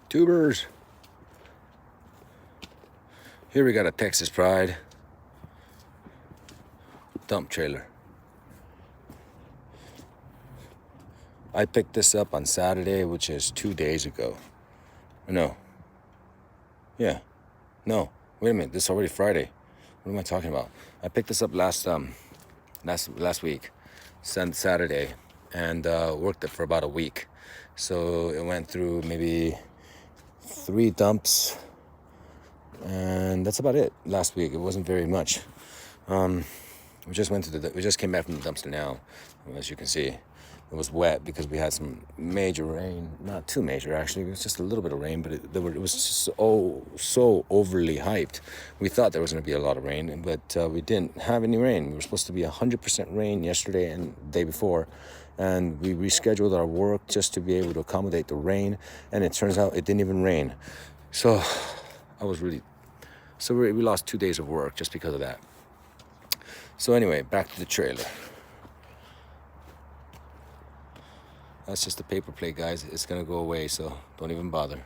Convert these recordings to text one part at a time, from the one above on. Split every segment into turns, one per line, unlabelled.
Tubers. Here we got a Texas Pride dump trailer. I picked this up on Saturday, which is 2 days ago. No. Yeah. No. Wait a minute. This is already Friday. What am I talking about? I picked this up last week, Saturday, and worked it for about a week. So it went through maybe 3 dumps, and that's about it. Last week, it wasn't very much. We just came back from the dumpster now, as you can see. It was wet because we had some major rain. Not too major, actually. It was just a little bit of rain, but it was just so overly hyped. We thought there was going to be a lot of rain, but we didn't have any rain. We were supposed to be 100% rain yesterday and the day before, and we rescheduled our work just to be able to accommodate the rain, and it turns out it didn't even rain. So we lost 2 days of work just because of that. So anyway, back to the trailer. That's just a paper plate, guys. It's gonna go away, so don't even bother.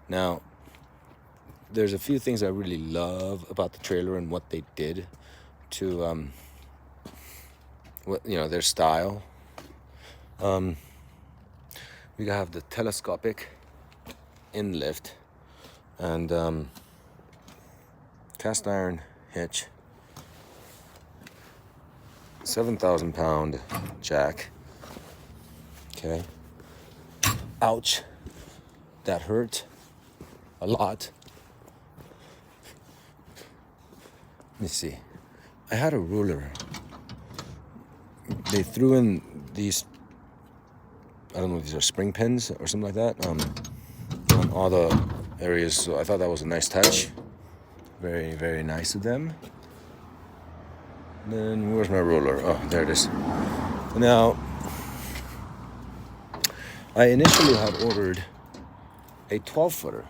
Now, there's a few things I really love about the trailer and what they did to, their style. We have the telescopic in-lift and cast iron hitch, 7,000 pound jack. Okay. Ouch. That hurt a lot. Let me see. I had a ruler. They threw in these, I don't know, these are spring pins or something like that, on all the areas. So I thought that was a nice touch. Very, very nice of them. And then where's my ruler? Oh, there it is. Now, I initially had ordered a 12-footer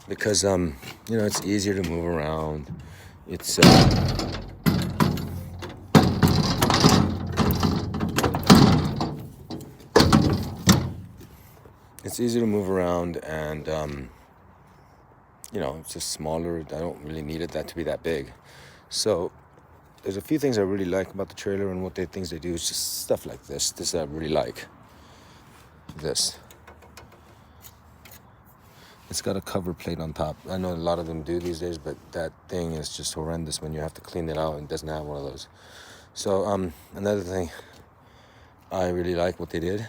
because, it's easier to move around. It's easy to move around, and it's just smaller. I don't really need that to be that big. So there's a few things I really like about the trailer and what things they do. It's just stuff like this. This I really like. This. It's got a cover plate on top. I know a lot of them do these days, but that thing is just horrendous when you have to clean it out and it doesn't have one of those. So another thing I really like what they did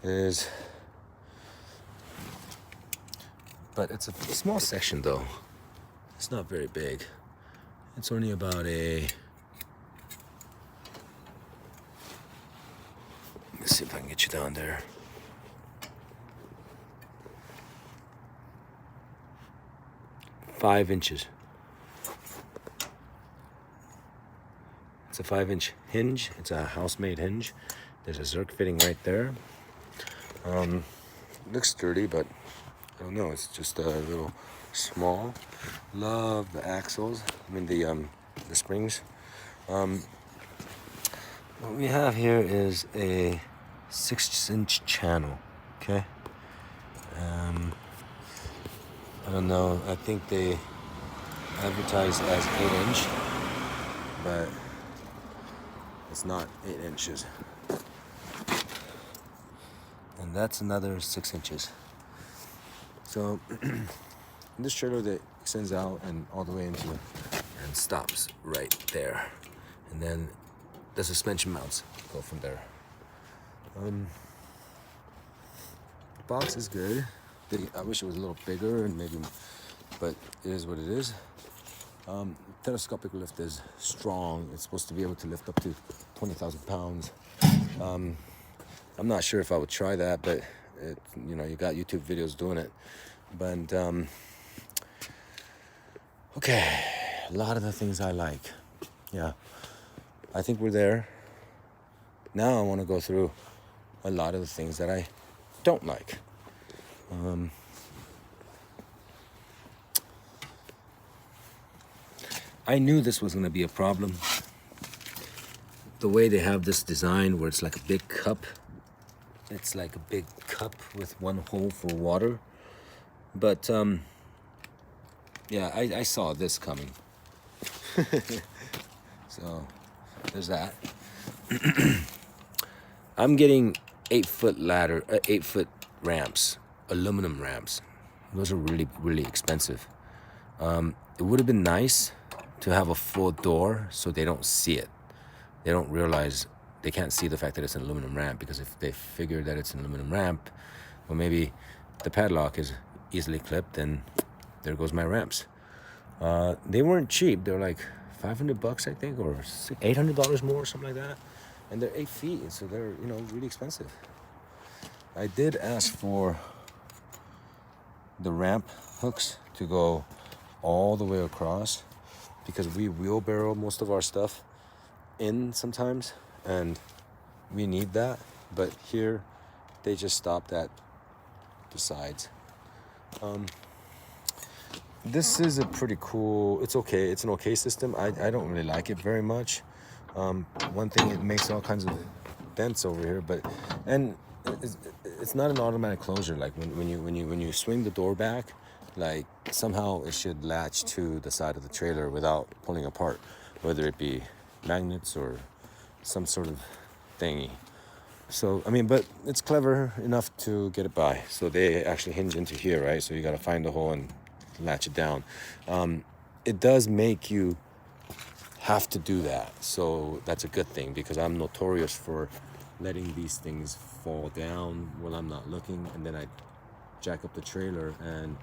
is, but it's a small section though. It's not very big. It's only about let's see if I can get you down there. Five inches. It's a 5-inch hinge. It's a house-made hinge. There's a Zerk fitting right there. Looks sturdy, but I don't know. It's just a little small. Love the axles. I mean the springs. What we have here is a 6-inch channel. Okay. I don't know. I think they advertise as 8-inch, but it's not 8 inches. And that's another 6 inches. So this trailer that extends out and all the way into and stops right there, and then the suspension mounts go from there. The box is good. I wish it was a little bigger and maybe, but it is what it is. Telescopic lift is strong. It's supposed to be able to lift up to 20,000 pounds. I'm not sure if I would try that, but you got YouTube videos doing it. But okay, a lot of the things I like. Yeah, I think we're there. Now I want to go through a lot of the things that I don't like. I knew this was going to be a problem. The way they have this design where it's like a big cup It's like a big cup with one hole for water. But yeah, I saw this coming. So there's that. I'm getting 8-foot ladder, 8-foot ramps, aluminum ramps. Those are really, really expensive. It would have been nice to have a full door so they don't see it. They don't realize, they can't see the fact that it's an aluminum ramp, because if they figure that it's an aluminum ramp, well, maybe the padlock is easily clipped and there goes my ramps. They weren't cheap. They were like $500, I think, or $800 more, something like that. And they're 8 feet, so they're, you know, really expensive. I did ask for the ramp hooks to go all the way across, because we wheelbarrow most of our stuff in sometimes, and we need that. But here, they just stopped at the sides. This is a pretty cool, it's okay, it's an okay system. I don't really like it very much. One thing, it makes all kinds of dents over here, and it's not an automatic closure. Like when you swing the door back, like somehow it should latch to the side of the trailer without pulling apart, whether it be magnets or some sort of thingy. So I mean, but it's clever enough to get it by. So they actually hinge into here, right? So you got to find the hole and latch it down. It does make you have to do that, so that's a good thing, because I'm notorious for letting these things fall down when I'm not looking, and then I jack up the trailer and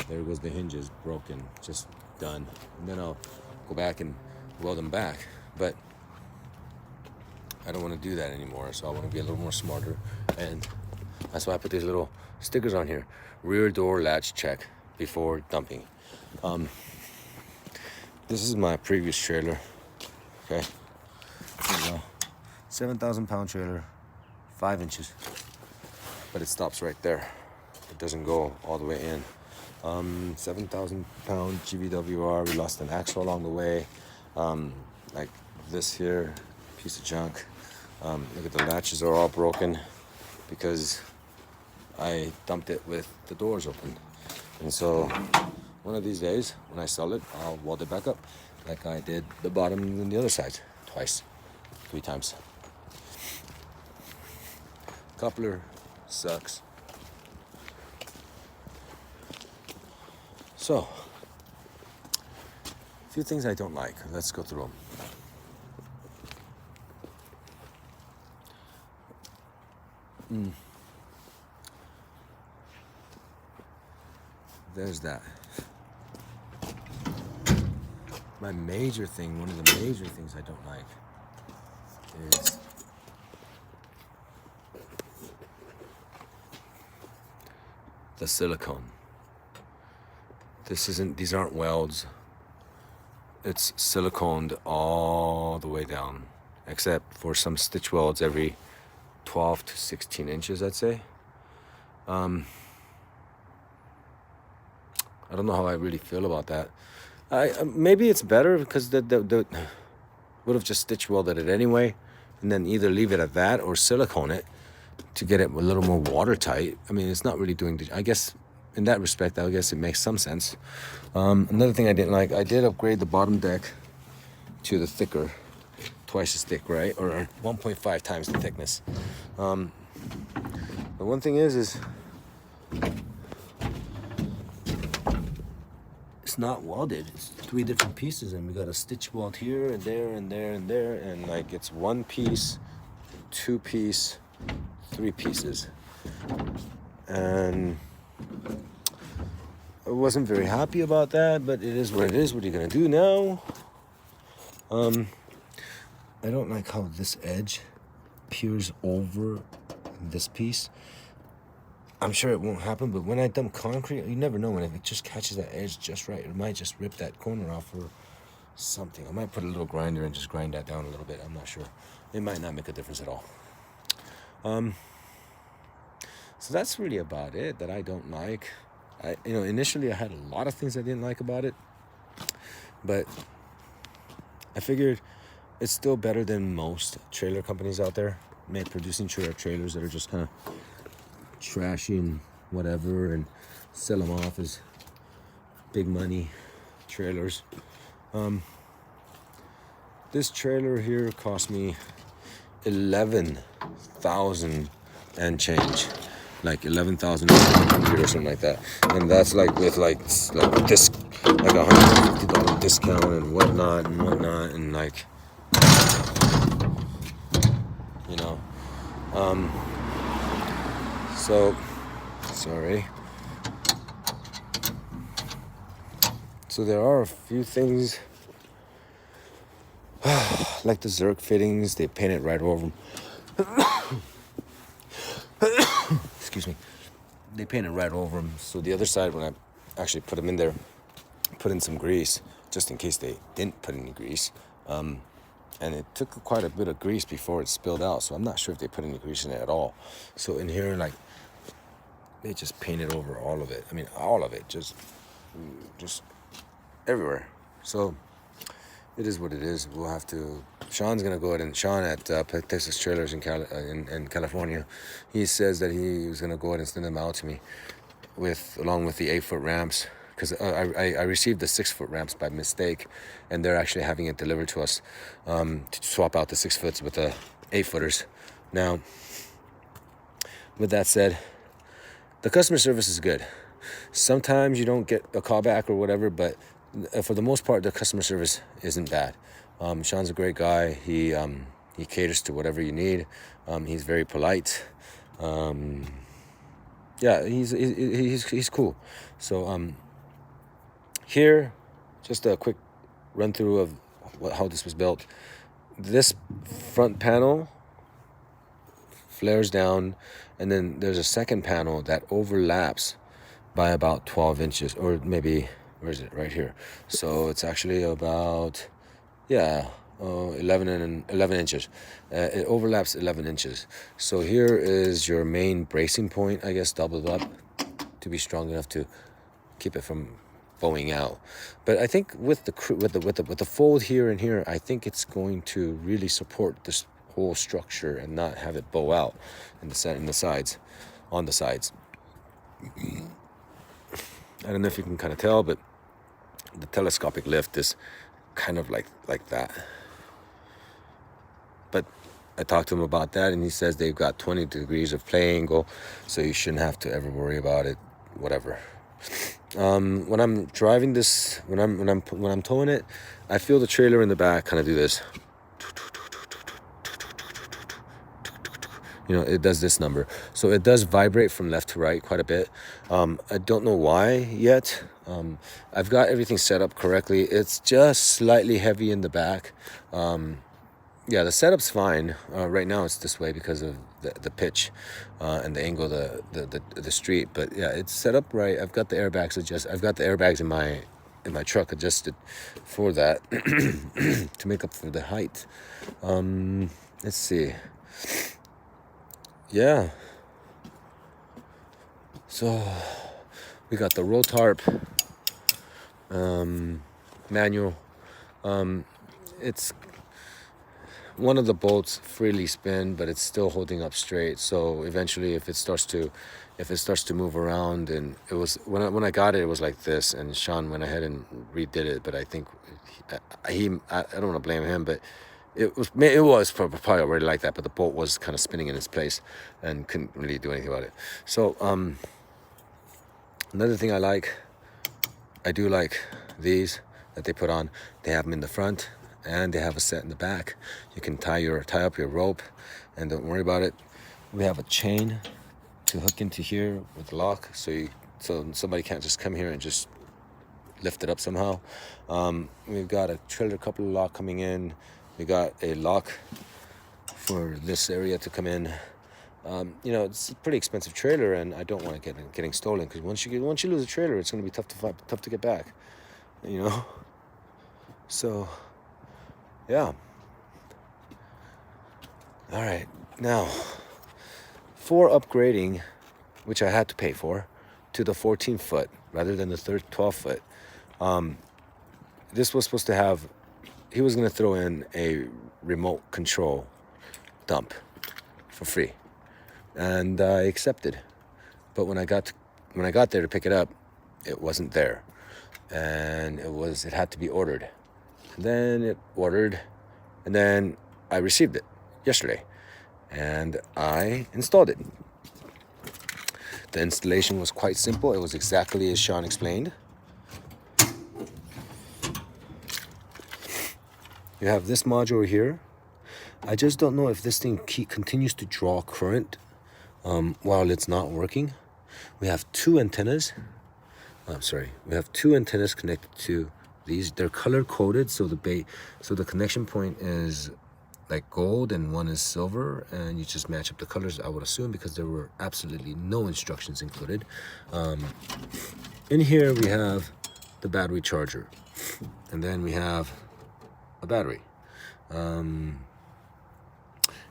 there goes the hinges, broken, just done. And then I'll go back and weld them back, but I don't want to do that anymore. So I want to be a little more smarter, and that's why I put these little stickers on here: rear door latch check before dumping. This is my previous trailer. Okay, there you go. 7,000 pound trailer, 5 inches, but it stops right there. It doesn't go all the way in. 7,000 pound GVWR. We lost an axle along the way. Like this here, piece of junk. Look at the latches are all broken because I dumped it with the doors open. And so one of these days, when I sell it, I'll weld it back up like I did the bottom and the other side twice, 3 times. Coupler sucks. So, a few things I don't like. Let's go through them. There's that. My major thing, one of the major things I don't like is the silicone. These aren't welds. It's siliconed all the way down, except for some stitch welds every 12 to 16 inches, I'd say. I don't know how I really feel about that. Maybe it's better because the would have just stitch welded it anyway, and then either leave it at that or silicone it to get it a little more watertight. I mean, it's not really doing I guess in that respect, I guess it makes some sense. Another thing I didn't like, I did upgrade the bottom deck to the thicker, twice as thick, right? Or 1.5 times the thickness. The one thing is it's not welded. It's 3 different pieces, and we got a stitch weld here and there and there and there, and like it's 1 piece, 2 piece, 3 pieces. And I wasn't very happy about that, but it is what it is. What are you gonna do now? I don't like how this edge peers over this piece. I'm sure it won't happen, but when I dump concrete, you never know when it just catches that edge just right. It might just rip that corner off or something. I might put a little grinder and just grind that down a little bit. I'm not sure. It might not make a difference at all. So that's really about it that I don't like. Initially I had a lot of things I didn't like about it, but I figured it's still better than most trailer companies out there. producing trailers that are just kind of trashy and whatever, and sell them off as big money trailers. This trailer here cost me 11,000 and change, like 11,100 or something like that, and that's like with like this, like $150 discount and whatnot, and like, you know, so sorry. So there are a few things, like the Zerk fittings, they painted right over them. Excuse me. They painted right over them. So the other side, when I actually put them in there, put in some grease, just in case they didn't put any grease. And it took quite a bit of grease before it spilled out. So I'm not sure if they put any grease in it at all. So in here, like, they just painted over all of it. I mean, all of it, just everywhere. So it is what it is. We'll have to. Sean's gonna go ahead, and Sean at Texas Trailers in California, he says that he was gonna go ahead and send them out to me along with the 8-foot ramps, because I received the 6-foot ramps by mistake, and they're actually having it delivered to us, to swap out the 6-foots with the 8-footers. Now, with that said, the customer service is good. Sometimes you don't get a call back or whatever, but for the most part, the customer service isn't bad. Sean's a great guy. He caters to whatever you need. He's very polite. Yeah, he's cool. So here, just a quick run through of how this was built. This front panel flares down, and then there's a second panel that overlaps by about 12 inches, or maybe, where is it? Right here. So it's actually about, 11 inches. It overlaps 11 inches. So here is your main bracing point, I guess, doubled up to be strong enough to keep it from bowing out. But I think with the fold here and here, I think it's going to really support this whole structure and not have it bow out on the sides. I don't know if you can kind of tell, but the telescopic lift is kind of like that. But I talked to him about that, and he says they've got 20 degrees of play angle, so you shouldn't have to ever worry about it, whatever. When I'm driving this, when I'm towing it, I feel the trailer in the back kind of do this. You know, it does this number. So it does vibrate from left to right quite a bit. I don't know why yet. I've got everything set up correctly. It's just slightly heavy in the back. Yeah, the setup's fine. Right now it's this way because of the pitch and the angle of the street. But yeah, it's set up right. I've got the airbags I've got the airbags in my truck adjusted for that to make up for the height. Let's see. Yeah. So we got the roll tarp manual. It's one of the bolts freely spin, but it's still holding up straight. So eventually, if it starts to move around, and it was when I got it, it was like this, and Sean went ahead and redid it. But I think I don't want to blame him, but it was probably already like that. But the bolt was kind of spinning in its place, and couldn't really do anything about it. So another thing I do like these that they put on. They have them in the front, and they have a set in the back. You can tie up your rope, and don't worry about it. We have a chain to hook into here with the lock, so somebody can't just come here and just lift it up somehow. We've got a trailer couple lock coming in. We got a lock for this area to come in. You know, it's a pretty expensive trailer, and I don't want to getting stolen, because once you lose a trailer, it's going to be tough to get back. You know, so yeah. All right, now for upgrading, which I had to pay for, to the 14-foot rather than the 12-foot. This was supposed to have. He was going to throw in a remote control dump. for free, and I accepted. But when I got there to pick it up, it wasn't there, and it had to be ordered. And then it ordered, and then I received it yesterday, and I installed it. The installation was quite simple. It was exactly as Sean explained. You have this module here. I just don't know if this thing continues to draw current while it's not working. We have two antennas. We have two antennas connected to these. They're color coded, so the connection point is like gold and one is silver, and you just match up the colors, I would assume, because there were absolutely no instructions included. In here we have the battery charger, and then we have a battery, and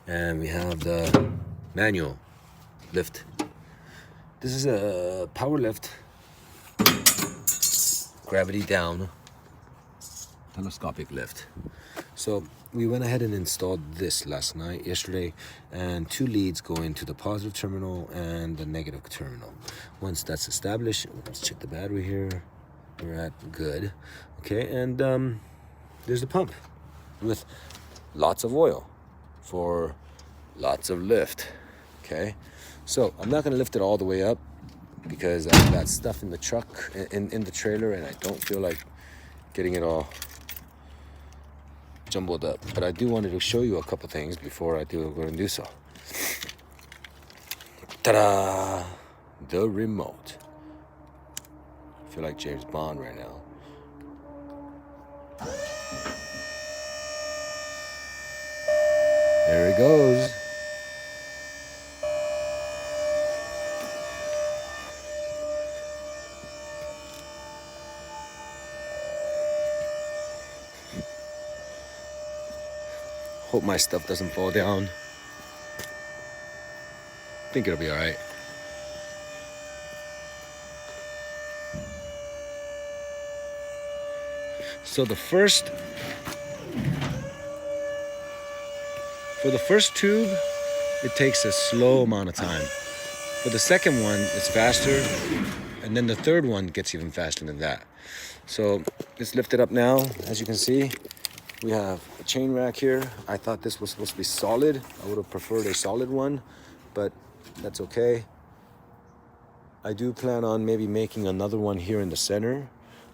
we have the manual lift. This is a power lift, gravity down, telescopic lift. So we went ahead and installed this yesterday, and two leads go into the positive terminal and the negative terminal. Once that's established, let's check the battery here. We're at good. Okay, and there's the pump with lots of oil for lots of lift. Okay, so I'm not going to lift it all the way up because I've got stuff in the truck, in the trailer, and I don't feel like getting it all jumbled up. But I do wanted to show you a couple things before I go and do so. Ta-da! The remote. I feel like James Bond right now. There it goes. Hope my stuff doesn't fall down. I think it'll be all right. So for the first tube, it takes a slow amount of time. For the second one, it's faster, and then the third one gets even faster than that. So let's lift it up now. As you can see, we have a chain rack here. I thought this was supposed to be solid. I would have preferred a solid one, but that's okay. I do plan on maybe making another one here in the center,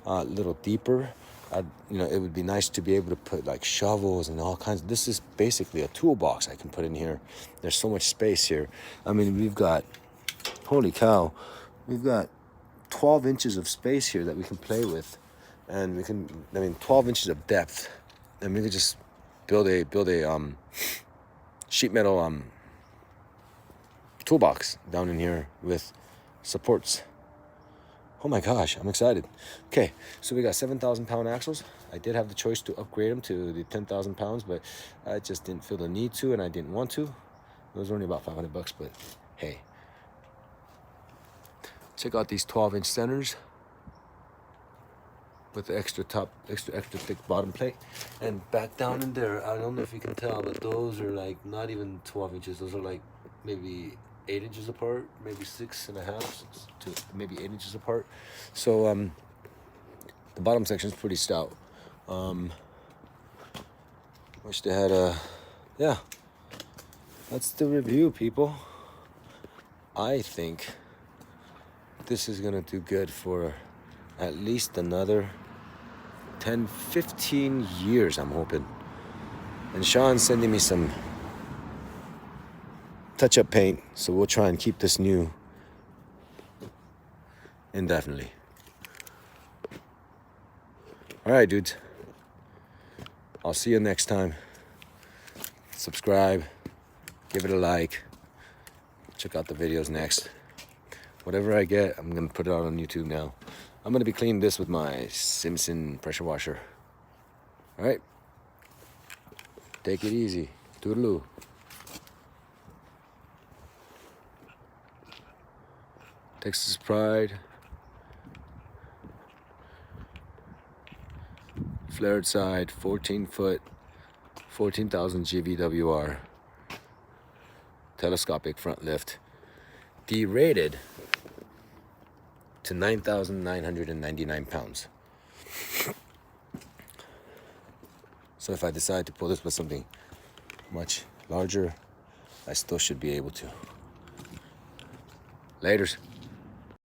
a little deeper. It would be nice to be able to put like shovels and all kinds. This is basically a toolbox I can put in here. There's so much space here. I mean, we've got, holy cow, we've got 12 inches of space here that we can play with, and 12 inches of depth, and we could just build a sheet metal toolbox down in here with supports. Oh my gosh, I'm excited. Okay, so we got 7,000 pound axles. I did have the choice to upgrade them to the 10,000 pounds, but I just didn't feel the need to, and I didn't want to. Those were only about $500, but hey. Check out these 12-inch centers with the extra thick bottom plate. And back down in there, I don't know if you can tell, but those are like not even 12 inches. Those are like maybe 8 inches apart, maybe 6.5 to maybe 8 inches apart. So the bottom section is pretty stout. Wish they had yeah. That's the review, people. I think this is gonna do good for at least another 10, 15 years, I'm hoping. And Sean's sending me some touch-up paint, so we'll try and keep this new indefinitely. All right, dudes. I'll see you next time. Subscribe, give it a like, check out the videos next. Whatever I get, I'm gonna put it out on YouTube now. I'm gonna be cleaning this with my Simpson pressure washer. All right, take it easy. Toodaloo. Texas Pride. Flared side, 14 foot, 14,000 GVWR. telescopic front lift, derated to 9,999 pounds. So if I decide to pull this with something much larger, I still should be able to. Laters.